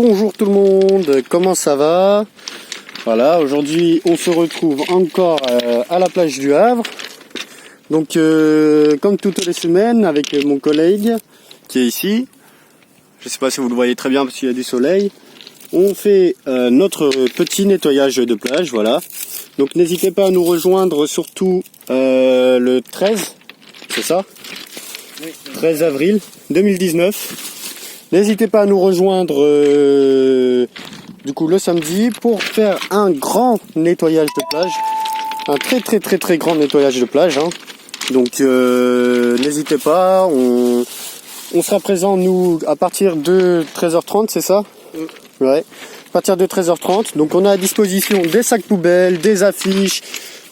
Bonjour tout le monde, comment ça va? Voilà, aujourd'hui on se retrouve encore à la plage du Havre. Donc comme toutes les semaines avec mon collègue qui est ici. Je sais pas si vous le voyez très bien parce qu'il y a du soleil. On fait notre petit nettoyage de plage, voilà. Donc n'hésitez pas à nous rejoindre surtout le 13, c'est ça? Oui. 13 avril 2019. N'hésitez pas à nous rejoindre du coup le samedi pour faire un grand nettoyage de plage. Un très grand nettoyage de plage. Hein. Donc n'hésitez pas, on sera présent nous à partir de 13h30, c'est ça? Ouais. À partir de 13h30. Donc on a à disposition des sacs poubelles, des affiches,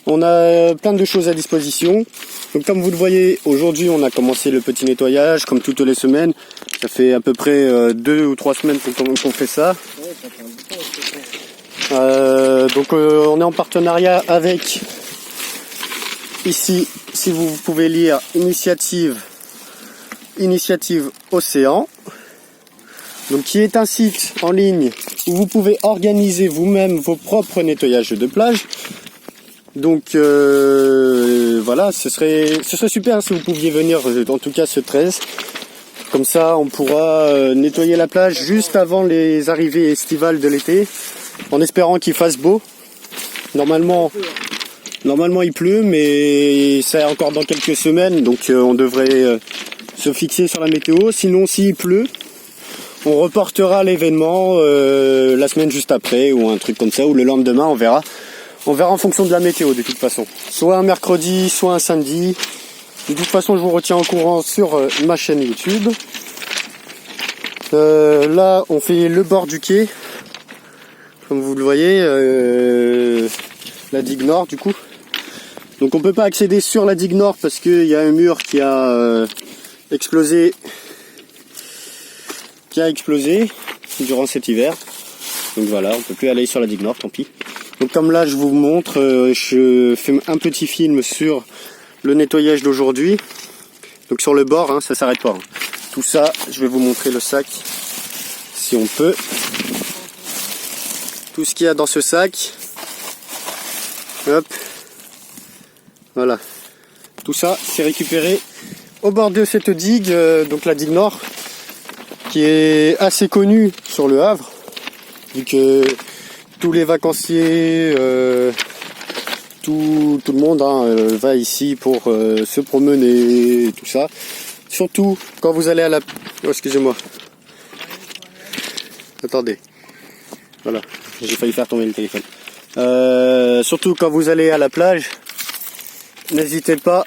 on a plein de choses à disposition. Donc comme vous le voyez, aujourd'hui on a commencé le petit nettoyage comme toutes les semaines. Ça fait à peu près 2 ou 3 semaines qu'on fait ça. Donc on est en partenariat avec, ici, si vous pouvez lire, Initiative Océan. Donc qui est un site en ligne où vous pouvez organiser vous-même vos propres nettoyages de plage. Donc voilà, ce serait super si vous pouviez venir, en tout cas ce 13. Comme ça, on pourra nettoyer la plage juste avant les arrivées estivales de l'été, en espérant qu'il fasse beau. Normalement il pleut, mais c'est encore dans quelques semaines, donc on devrait se fixer sur la météo. Sinon, s'il pleut, on reportera l'événement la semaine juste après, ou un truc comme ça, ou le lendemain, on verra. On verra en fonction de la météo, de toute façon. Soit un mercredi, soit un samedi. De toute façon, je vous retiens au courant sur ma chaîne YouTube. Là, on fait le bord du quai. Comme vous le voyez, la digue nord, du coup. Donc, on peut pas accéder sur la digue nord parce qu'il y a un mur qui a explosé durant cet hiver. Donc voilà, on peut plus aller sur la digue nord, tant pis. Donc comme là, je vous montre, je fais un petit film sur le nettoyage d'aujourd'hui. Donc sur le bord, hein, ça s'arrête pas. Hein. Tout ça, je vais vous montrer le sac, si on peut. Tout ce qu'il y a dans ce sac. Hop. Voilà. Tout ça, c'est récupéré au bord de cette digue, donc la digue nord, qui est assez connue sur le Havre, vu que tous les vacanciers, tout le monde va ici pour se promener et tout ça. Surtout quand vous allez à la... Oh, excusez-moi. Attendez. Voilà, j'ai failli faire tomber le téléphone. Surtout quand vous allez à la plage, n'hésitez pas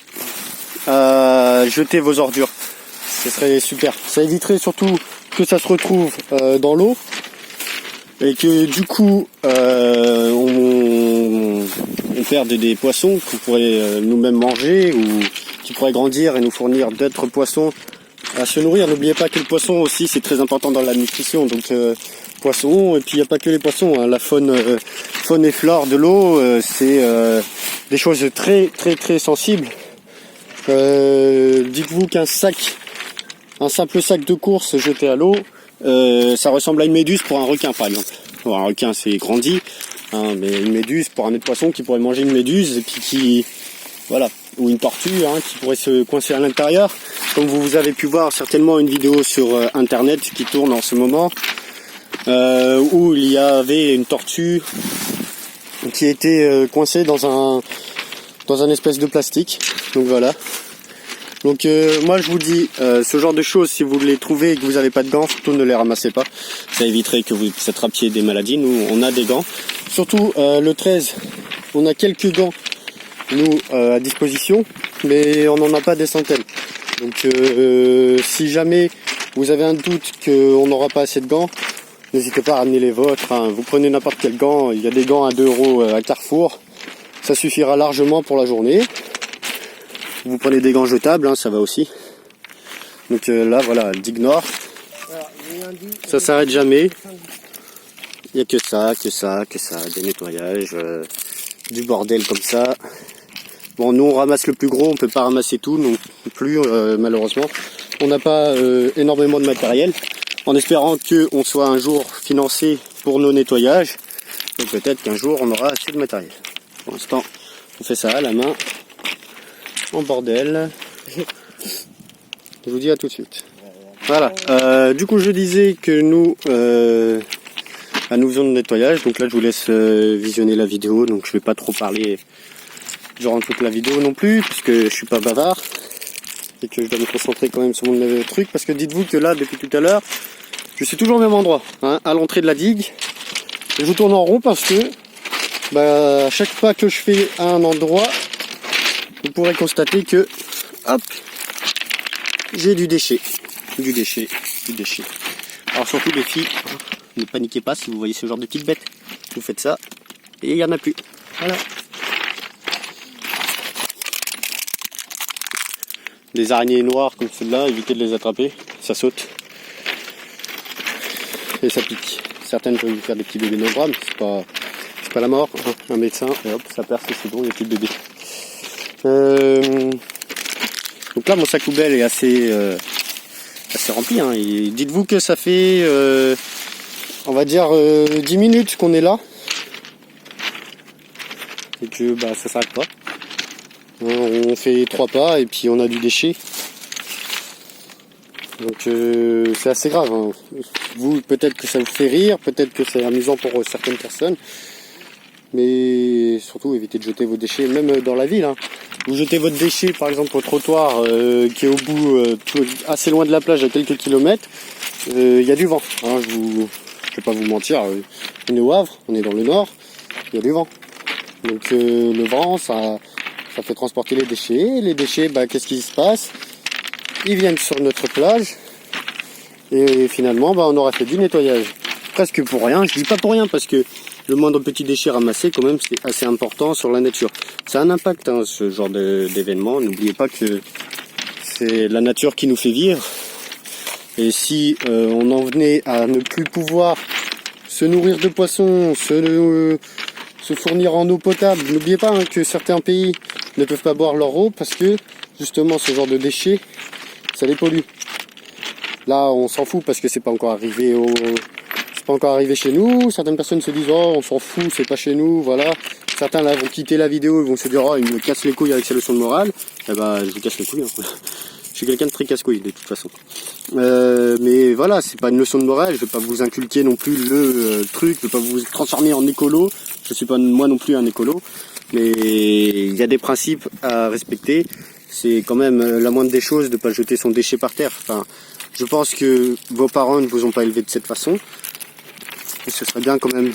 à jeter vos ordures. Ce serait super. Ça éviterait surtout que ça se retrouve dans l'eau. Et que du coup on perde des poissons qu'on pourrait nous-mêmes manger ou qui pourraient grandir et nous fournir d'autres poissons à se nourrir. N'oubliez pas que le poisson aussi c'est très important dans la nutrition. Donc poisson, et puis il n'y a pas que les poissons, hein. La faune et flore de l'eau, c'est des choses très sensibles. Dites-vous qu'un simple sac de course jeté à l'eau, ça ressemble à une méduse pour un requin par exemple. Bon, un requin c'est grandi, hein, mais une méduse pour un autre poisson qui pourrait manger une méduse et puis ou une tortue qui pourrait se coincer à l'intérieur. Comme vous avez pu voir certainement une vidéo sur internet qui tourne en ce moment, où il y avait une tortue qui était coincée dans un espèce de plastique. Donc voilà. Donc moi je vous dis, ce genre de choses, si vous les trouvez et que vous n'avez pas de gants, surtout ne les ramassez pas. Ça éviterait que vous attrapiez des maladies. Nous on a des gants. Surtout le 13, on a quelques gants nous à disposition, mais on n'en a pas des centaines. Donc si jamais vous avez un doute qu'on n'aura pas assez de gants, n'hésitez pas à ramener les vôtres. Hein. Vous prenez n'importe quel gant, il y a des gants à 2 € à Carrefour. Ça suffira largement pour la journée. Vous prenez des gants jetables, hein, ça va aussi. Donc là, voilà, digue nord. Ça s'arrête jamais. Il n'y a que ça, des nettoyages, du bordel comme ça. Bon, nous on ramasse le plus gros, on peut pas ramasser tout non plus, malheureusement. On n'a pas énormément de matériel. en espérant qu'on soit un jour financé pour nos nettoyages, et peut-être qu'un jour on aura assez de matériel. Pour l'instant, on fait ça à la main, en bordel. Je vous dis à tout de suite. Voilà, du coup je disais que nous faisons le nettoyage, donc là je vous laisse visionner la vidéo, donc je vais pas trop parler durant toute la vidéo non plus, parce que je suis pas bavard, et que je dois me concentrer quand même sur mon truc, parce que dites-vous que là, depuis tout à l'heure, je suis toujours au même endroit, hein, à l'entrée de la digue. Je vous tourne en rond parce que à chaque pas que je fais à un endroit, vous pourrez constater que, hop, j'ai du déchet. Du déchet. Alors surtout les filles, ne paniquez pas si vous voyez ce genre de petites bêtes. Vous faites ça et il n'y en a plus. Voilà. Des araignées noires comme celle-là, évitez de les attraper, ça saute. Et ça pique. Certaines peuvent vous faire des petits bébés non gras, mais c'est pas la mort. Un médecin, et hop, ça perce et c'est bon, il n'y a plus de bébé. Donc là mon sac poubelle est assez rempli, hein. Dites-vous que ça fait on va dire 10 minutes qu'on est là et que ça s'arrête pas. On fait 3 pas et puis on a du déchet, donc c'est assez grave, hein. Vous, peut-être que ça vous fait rire, peut-être que c'est amusant pour certaines personnes, mais surtout évitez de jeter vos déchets même dans la ville, hein. Vous jetez votre déchet par exemple au trottoir qui est au bout, assez loin de la plage, à quelques kilomètres, il y a du vent, hein, je vais pas vous mentir, on est au Havre, on est dans le nord, il y a du vent. Donc le vent ça fait transporter les déchets, qu'est-ce qui se passe? Ils viennent sur notre plage et finalement on aura fait du nettoyage presque pour rien. Je dis pas pour rien parce que le moindre petit déchet ramassé quand même c'est assez important sur la nature. Ça a un impact, hein, ce genre d'événement. N'oubliez pas que c'est la nature qui nous fait vivre. Et si on en venait à ne plus pouvoir se nourrir de poissons, se fournir en eau potable, n'oubliez pas, hein, que certains pays ne peuvent pas boire leur eau parce que justement ce genre de déchets, ça les pollue. Là on s'en fout parce que c'est pas encore arrivé chez nous. Certaines personnes se disent oh on s'en fout, c'est pas chez nous, voilà. Certains là vont quitter la vidéo, ils vont se dire oh il me casse les couilles avec ses leçons de morale. Je vous casse les couilles, hein. Je suis quelqu'un de très casse-couille de toute façon. Mais voilà, c'est pas une leçon de morale, je vais pas vous inculquer non plus le truc, je vais pas vous transformer en écolo, je suis pas moi non plus un écolo, mais il y a des principes à respecter. C'est quand même la moindre des choses de pas jeter son déchet par terre. Enfin, je pense que vos parents ne vous ont pas élevé de cette façon. Et ce serait bien quand même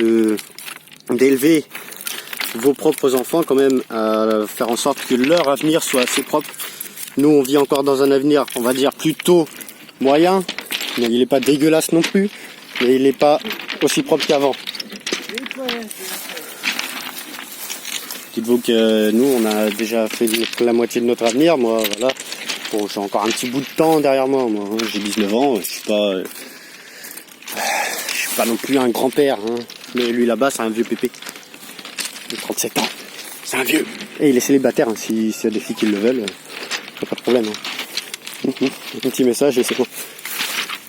d'élever vos propres enfants quand même à faire en sorte que leur avenir soit assez propre. Nous on vit encore dans un avenir, on va dire plutôt moyen, mais il n'est pas dégueulasse non plus, mais il n'est pas aussi propre qu'avant. Dites-vous que nous on a déjà fait la moitié de notre avenir. Moi voilà, bon, j'ai encore un petit bout de temps derrière moi, j'ai 19 ans, je suis pas non plus un grand-père, hein. Mais lui là-bas c'est un vieux pépé de 37 ans, c'est un vieux, et il est célibataire, hein. S'il y a des filles qui le veulent, pas de problème, hein. Un petit message et c'est bon.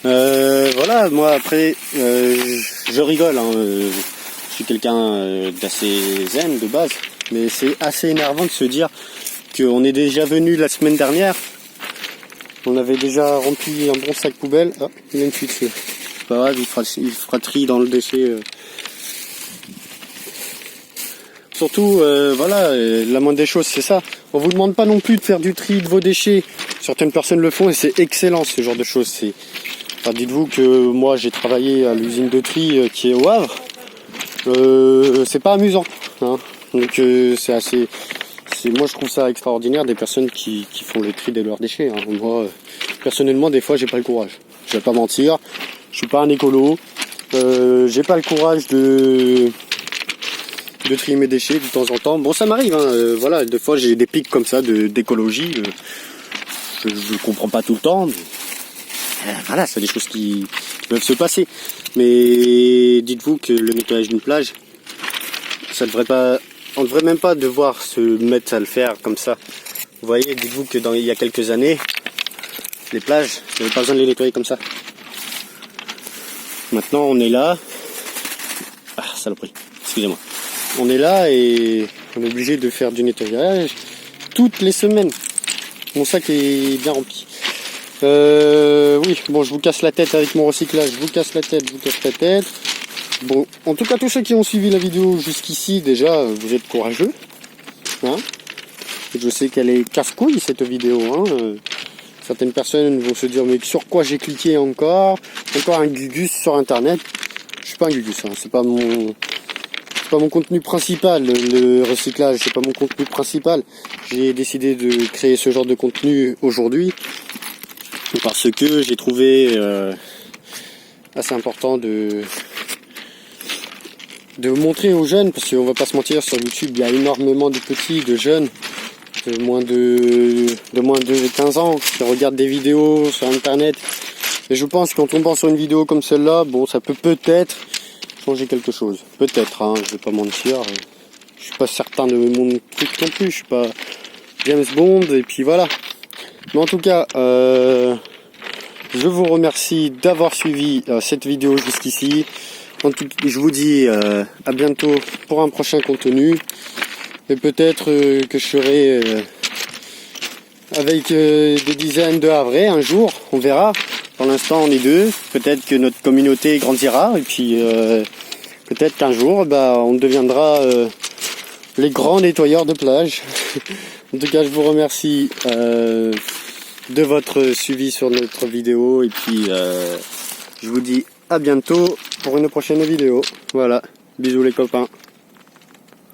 Voilà, moi après je rigole, hein. Je suis quelqu'un d'assez zen de base, mais c'est assez énervant de se dire qu'on est déjà venu la semaine dernière, on avait déjà rempli un bon sac poubelle. Ah, il y a une fuite, c'est pas grave, il fera tri dans le déchet. Surtout, voilà, la moindre des choses c'est ça. On vous demande pas non plus de faire du tri de vos déchets. Certaines personnes le font et c'est excellent ce genre de choses. Enfin, dites-vous que moi j'ai travaillé à l'usine de tri qui est au Havre. C'est pas amusant, hein. Donc c'est assez. Moi je trouve ça extraordinaire des personnes qui font le tri de leurs déchets, hein. Moi personnellement des fois j'ai pas le courage. Je vais pas mentir, je suis pas un écolo. J'ai pas le courage de trier mes déchets de temps en temps. Bon ça m'arrive, hein. Voilà, des fois j'ai des pics comme ça d'écologie. Je comprends pas tout le temps, mais voilà, c'est des choses qui peuvent se passer. Mais dites-vous que le nettoyage d'une plage, ça devrait pas, on devrait même pas devoir se mettre à le faire comme ça. Vous voyez, dites-vous que il y a quelques années, les plages, il n'y avait pas besoin de les nettoyer comme ça. Maintenant on est là. Ah saloperie, excusez-moi. On est là et on est obligé de faire du nettoyage toutes les semaines. Mon sac est bien rempli. Oui, bon, je vous casse la tête avec mon recyclage, je vous casse la tête. Bon, en tout cas, tous ceux qui ont suivi la vidéo jusqu'ici, déjà, vous êtes courageux. Hein, je sais qu'elle est casse-couille, cette vidéo. Hein. Certaines personnes vont se dire, mais sur quoi j'ai cliqué encore un gugus sur Internet. Je suis pas un gugus, hein. C'est pas mon contenu principal, le recyclage, c'est pas mon contenu principal. J'ai décidé de créer ce genre de contenu aujourd'hui parce que j'ai trouvé assez important de montrer aux jeunes, parce qu'on va pas se mentir, sur YouTube il y a énormément de petits, de jeunes, de moins de 15 ans qui regardent des vidéos sur Internet. Et je pense qu'en tombant sur une vidéo comme celle-là, bon, ça peut peut-être changer quelque chose. Peut-être, hein, je vais pas mentir. Je suis pas certain de mon truc non plus, je suis pas James Bond, et puis voilà. Mais en tout cas, je vous remercie d'avoir suivi cette vidéo jusqu'ici. En tout cas, je vous dis à bientôt pour un prochain contenu. Et peut-être que je serai avec des dizaines de havrais un jour, on verra. Pour l'instant on est deux, peut-être que notre communauté grandira et puis peut-être qu'un jour on deviendra les grands nettoyeurs de plage. En tout cas je vous remercie de votre suivi sur notre vidéo et puis je vous dis à bientôt pour une prochaine vidéo. Voilà, bisous les copains.